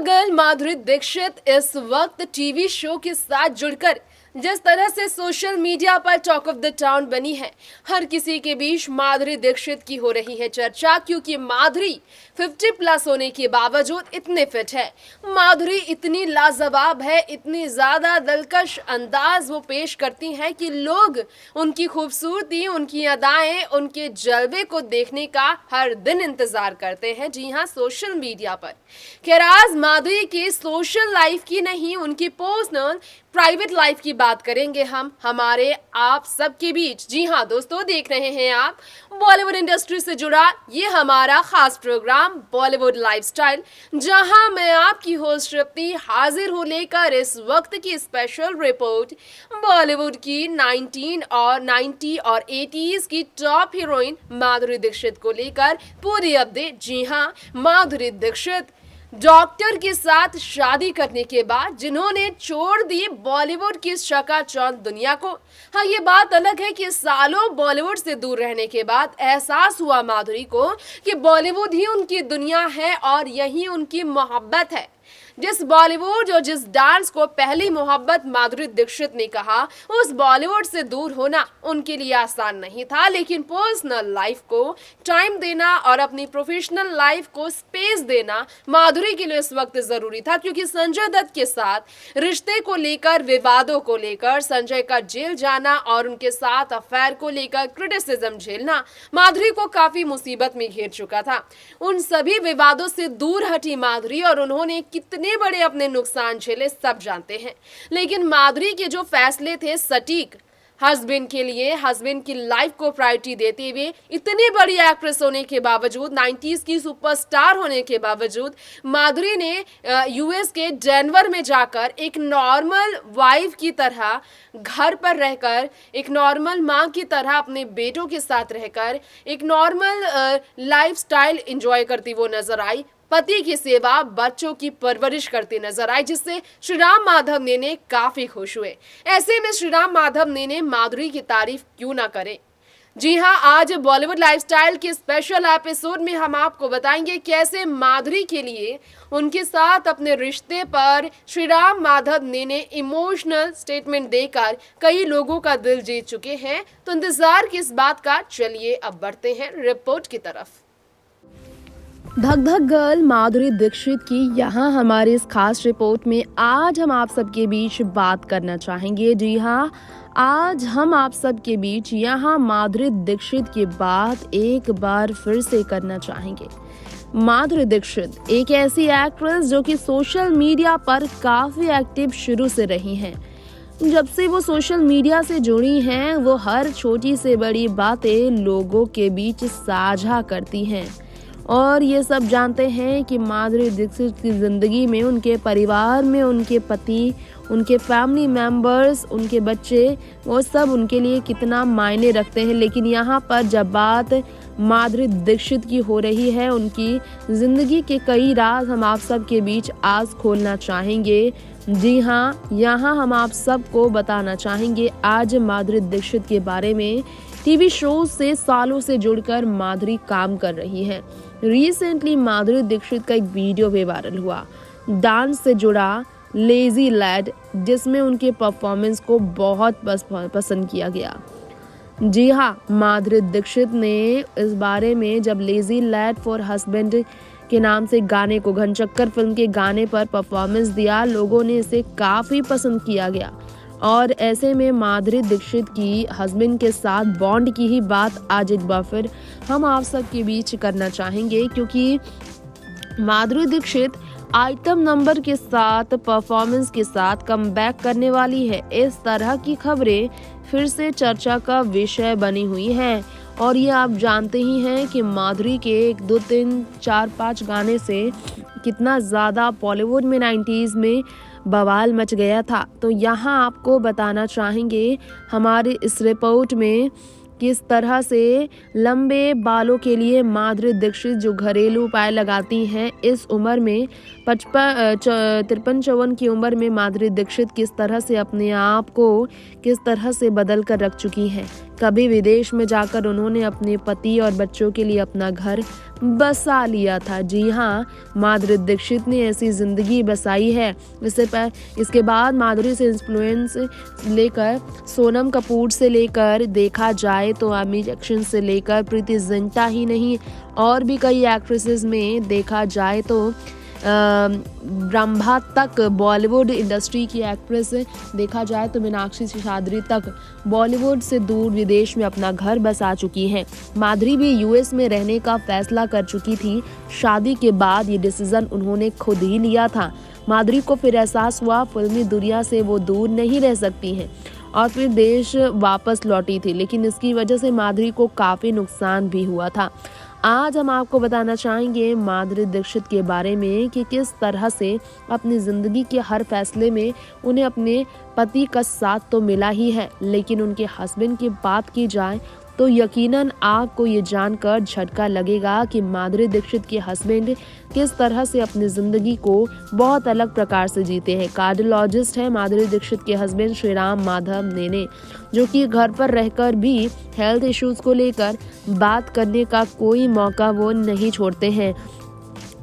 Girl Madhuri Dixit इस वक्त TV show के साथ जुड़कर जिस तरह से सोशल मीडिया पर टॉक ऑफ द टाउन बनी है, हर किसी के बीच माधुरी दीक्षित की हो रही है चर्चा, क्योंकि माधुरी 50 प्लस होने के बावजूद इतने फिट है। माधुरी इतनी लाजवाब है, इतनी ज्यादा दिलकश अंदाज वो पेश करती हैं कि लोग उनकी खूबसूरती, उनकी अदाएं, उनके जलवे को देखने का हर दिन इंतजार करते हैं। जी हाँ, सोशल मीडिया पर। खैर, आज माधुरी की सोशल लाइफ की नहीं, उनकी पर्सनल प्राइवेट लाइफ की बात करेंगे हम हमारे आप सबके बीच। जी हाँ दोस्तों, देख रहे हैं आप बॉलीवुड इंडस्ट्री से जुड़ा ये हमारा खास प्रोग्राम बॉलीवुड लाइफस्टाइल, जहां मैं आपकी होस्ट श्रुति हाजिर हूं लेकर इस वक्त की स्पेशल रिपोर्ट बॉलीवुड की 90 और 80s की टॉप हीरोइन माधुरी दीक्षित को लेकर पूरी अपडेट। जी हाँ, माधुरी दीक्षित डॉक्टर के साथ शादी करने के बाद जिन्होंने छोड़ दी बॉलीवुड की चकाचौंध दुनिया को। हाँ, ये बात अलग है कि सालों बॉलीवुड से दूर रहने के बाद एहसास हुआ माधुरी को कि बॉलीवुड ही उनकी दुनिया है और यही उनकी मोहब्बत है। जिस बॉलीवुड और जिस डांस को पहली मोहब्बत माधुरी दीक्षित ने कहा, उस बॉलीवुड से दूर होना उनके लिए आसान नहीं था, लेकिन पर्सनल लाइफ को टाइम देना और अपनी प्रोफेशनल लाइफ को स्पेस देना माधुरी के लिए इस वक्त जरूरी था, क्योंकि संजय दत्त के साथ रिश्ते को लेकर, विवादों को लेकर, संजय का जेल जाना और उनके साथ अफेयर को लेकर क्रिटिसिज्म झेलना माधुरी को काफी मुसीबत में घेर चुका था। उन सभी विवादों से दूर हटी माधुरी और उन्होंने कितने बड़े अपने नुकसान झेले सब जानते हैं, लेकिन माधुरी के जो फैसले थे सटीक, हस्बैंड के लिए, हस्बैंड की लाइफ को प्रायोरिटी देते हुए, इतनी बड़ी एक्ट्रेस होने के बावजूद, 90s की सुपरस्टार होने के बावजूद माधुरी ने यूएस के डेनवर में जाकर एक नॉर्मल वाइफ की तरह घर पर रहकर, एक नॉर्मल माँ की तरह अपने बेटों के साथ रहकर एक नॉर्मल लाइफस्टाइल एंजॉय करती वो नजर आई। पति की सेवा, बच्चों की परवरिश करती नजर आई, जिससे श्रीराम माधव ने काफी खुश हुए। ऐसे में श्रीराम माधव ने माधुरी की तारीफ क्यों ना करें। जी हाँ, आज बॉलीवुड लाइफस्टाइल के स्पेशल एपिसोड में हम आपको बताएंगे कैसे माधुरी के लिए, उनके साथ अपने रिश्ते पर श्रीराम माधव ने इमोशनल स्टेटमेंट देकर कई लोगों का दिल जीत चुके हैं। तो इंतजार किस बात का, चलिए अब बढ़ते हैं रिपोर्ट की तरफ। धक धक गर्ल माधुरी दीक्षित की यहाँ हमारी इस खास रिपोर्ट में आज हम आप सबके बीच बात करना चाहेंगे। जी हाँ, आज हम आप सबके बीच यहाँ माधुरी दीक्षित की बात एक बार फिर से करना चाहेंगे। माधुरी दीक्षित एक ऐसी एक्ट्रेस जो कि सोशल मीडिया पर काफी एक्टिव शुरू से रही हैं। जब से वो सोशल मीडिया से जुड़ी हैं, वो हर छोटी से बड़ी बातें लोगों के बीच साझा करती हैं और ये सब जानते हैं कि माधुरी दीक्षित की ज़िंदगी में, उनके परिवार में, उनके पति, उनके फैमिली मेम्बर्स, उनके बच्चे, वो सब उनके लिए कितना मायने रखते हैं। लेकिन यहाँ पर जब बात माधुरी दीक्षित की हो रही है, उनकी ज़िंदगी के कई राज हम आप सब के बीच आज खोलना चाहेंगे। जी हाँ, यहाँ हम आप सबको बताना चाहेंगे आज माधुरी दीक्षित के बारे में। टीवी शो से सालों से जुड़कर माधुरी काम कर रही है। रिसेंटली माधुरी दीक्षित का एक वीडियो भी वायरल हुआ, डांस से जुड़ा लेजी लैड, जिसमें उनके परफॉर्मेंस को बहुत पसंद किया गया। जी हाँ, माधुरी दीक्षित ने इस बारे में जब लेजी लैड फॉर हस्बैंड के नाम से गाने को, घनचक्कर फिल्म के गाने पर परफॉर्मेंस दिया, लोगों ने इसे काफ़ी पसंद किया गया। और ऐसे में माधुरी दीक्षित की हस्बैंड के साथ बॉन्ड की ही बात आज एक बार फिर हम आप सब के बीच करना चाहेंगे, क्योंकि माधुरी दीक्षित आइटम नंबर के साथ, परफॉर्मेंस के साथ कमबैक करने वाली है। इस तरह की खबरें फिर से चर्चा का विषय बनी हुई हैं और ये आप जानते ही हैं कि माधुरी के 1, 2, 3, 4, 5 गाने से कितना ज़्यादा बॉलीवुड में 90s में बवाल मच गया था। तो यहाँ आपको बताना चाहेंगे हमारे इस रिपोर्ट में किस तरह से लंबे बालों के लिए माधुरी दीक्षित जो घरेलू उपाय लगाती हैं, इस उम्र में 53-54 की उम्र में माधुरी दीक्षित किस तरह से अपने आप को किस तरह से बदल कर रख चुकी हैं। कभी विदेश में जाकर उन्होंने अपने पति और बच्चों के लिए अपना घर बसा लिया था। जी हाँ, माधुरी दीक्षित ने ऐसी जिंदगी बसाई है। इसके बाद माधुरी से इन्फ्लुएंस लेकर सोनम कपूर से लेकर देखा जाए तो अमिताभ बच्चन से लेकर प्रीति जिंटा ही नहीं, और भी कई एक्ट्रेसेस में देखा जाए तो ब्रह्मा तक बॉलीवुड इंडस्ट्री की एक्ट्रेस देखा जाए तो मीनाक्षी सिसाद्री तक बॉलीवुड से दूर विदेश में अपना घर बसा चुकी हैं। माधुरी भी यूएस में रहने का फैसला कर चुकी थी। शादी के बाद ये डिसीजन उन्होंने खुद ही लिया था। माधुरी को फिर एहसास हुआ फिल्मी दुनिया से वो दूर नहीं रह सकती हैं और फिर देश वापस लौटी थी, लेकिन इसकी वजह से माधुरी को काफ़ी नुकसान भी हुआ था। आज हम आपको बताना चाहेंगे माधुरी दीक्षित के बारे में कि किस तरह से अपनी ज़िंदगी के हर फैसले में उन्हें अपने पति का साथ तो मिला ही है, लेकिन उनके हस्बैंड की बात की जाए तो यकीनन आपको ये जानकर झटका लगेगा कि माधुरी दीक्षित के हस्बैंड किस तरह से अपनी ज़िंदगी को बहुत अलग प्रकार से जीते हैं। कार्डियोलॉजिस्ट हैं माधुरी दीक्षित के हस्बैंड श्रीराम माधव नेने, जो कि घर पर रहकर भी हेल्थ इश्यूज को लेकर बात करने का कोई मौका वो नहीं छोड़ते हैं।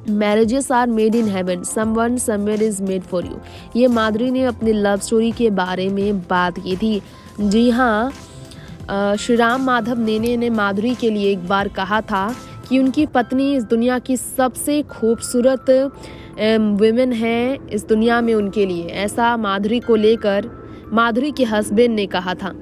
Marriages are made in heaven, someone somewhere is made for you, ये माधुरी ने अपनी लव स्टोरी के बारे में बात की थी। जी हाँ, श्रीराम माधव नेने ने माधुरी के लिए एक बार कहा था कि उनकी पत्नी इस दुनिया की सबसे खूबसूरत वुमेन है इस दुनिया में उनके लिए। ऐसा माधुरी को लेकर माधुरी के हस्बैंड ने कहा था।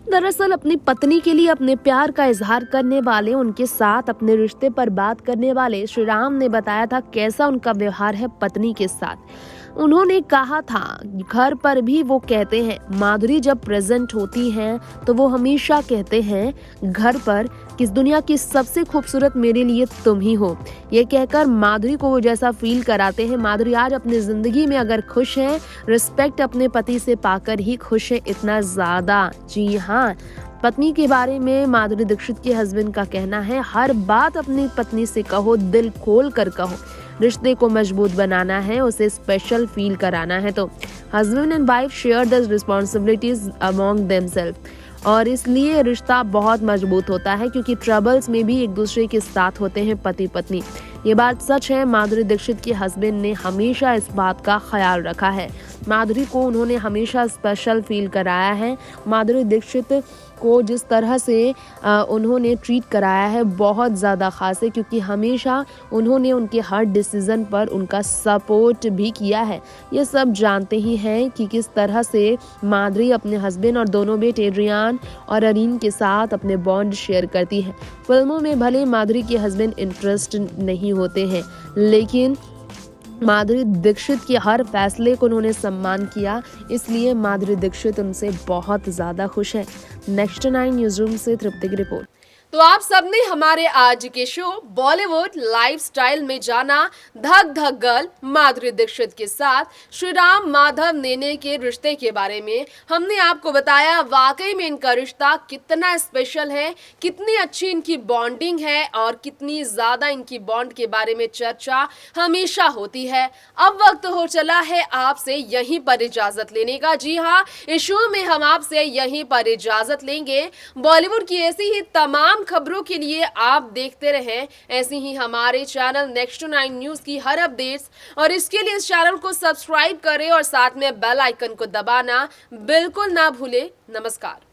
दरअसल अपनी पत्नी के लिए अपने प्यार का इजहार करने वाले, उनके साथ अपने रिश्ते पर बात करने वाले श्रीराम ने बताया था कैसा उनका व्यवहार है पत्नी के साथ। उन्होंने कहा था घर पर भी वो कहते हैं, माधुरी जब प्रेजेंट होती हैं तो वो हमेशा कहते हैं घर पर कि इस दुनिया की सबसे खूबसूरत मेरे लिए तुम ही हो। ये कहकर माधुरी को वो जैसा फील कराते हैं। माधुरी आज अपनी जिंदगी में अगर खुश है, रिस्पेक्ट अपने पति से पाकर ही खुश है, इतना ज्यादा। जी हाँ, पत्नी के बारे में माधुरी दीक्षित के हस्बैंड का कहना है, हर बात अपनी पत्नी से कहो, दिल खोल कर कहो। रिश्ते को मजबूत बनाना है, उसे स्पेशल फील कराना है तो husband and wife share the responsibilities among themselves, और इसलिए रिश्ता बहुत मजबूत होता है क्योंकि ट्रबल्स में भी एक दूसरे के साथ होते हैं पति पत्नी। ये बात सच है। माधुरी दीक्षित के हस्बैंड ने हमेशा इस बात का ख्याल रखा है। माधुरी को उन्होंने हमेशा स्पेशल फील कराया है। माधुरी दीक्षित को जिस तरह से उन्होंने ट्रीट कराया है बहुत ज़्यादा ख़ास है, क्योंकि हमेशा उन्होंने उनके हर डिसीज़न पर उनका सपोर्ट भी किया है। ये सब जानते ही हैं कि किस तरह से माधुरी अपने हस्बैंड और दोनों बेटे एड्रियान और अरीन के साथ अपने बॉन्ड शेयर करती है। फिल्मों में भले माधुरी के हस्बैंड इंटरेस्ट नहीं होते हैं, लेकिन माधुरी दीक्षित के हर फैसले को उन्होंने सम्मान किया, इसलिए माधुरी दीक्षित उनसे बहुत ज़्यादा खुश है। नेक्स्ट 9 न्यूज़ रूम से तृप्ति की रिपोर्ट। तो आप सबने हमारे आज के शो बॉलीवुड लाइफस्टाइल में जाना धक धक गर्ल माधुरी दीक्षित के साथ श्रीराम माधव नेने के रिश्ते के बारे में। हमने आपको बताया वाकई में इनका रिश्ता कितना स्पेशल है, कितनी अच्छी इनकी बॉन्डिंग है और कितनी ज्यादा इनकी बॉन्ड के बारे में चर्चा हमेशा होती है। अब वक्त हो चला है आपसे यहीं पर इजाजत लेने का। जी हाँ, इस शो में हम आपसे यहीं पर इजाजत लेंगे। बॉलीवुड की ऐसी ही तमाम खबरों के लिए आप देखते रहें ऐसी ही हमारे चैनल नेक्स्ट 9 न्यूज़ की हर अपडेट्स, और इसके लिए इस चैनल को सब्सक्राइब करें और साथ में बेल आइकन को दबाना बिल्कुल ना भूलें। नमस्कार।